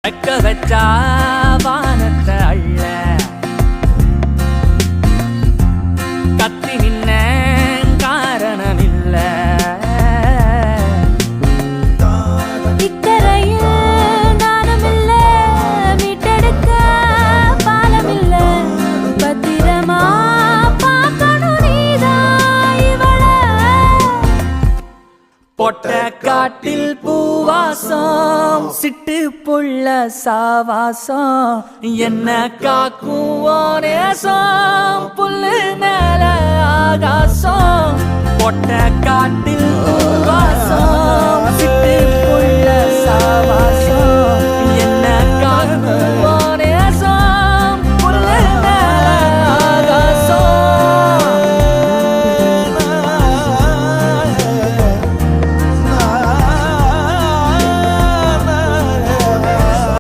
வச்சா வானத்தை அள்ள கத்தி நின்ன காரணம் இல்ல இக்கரையில் நானும் இல்ல மீட்டெடுக்க பாலம் இல்ல பத்திரமா பார்க்கணும் நீதான் இவள பொட்ட காட்டில் பூவாசம் சிட்டு புள்ள சாவாசம் என்ன காக்கும் நேசம் புல்லு மேல ஆகாசம் பொட்ட காட்டில் பூவாசம் சிட்டு புள்ள சாவாசம்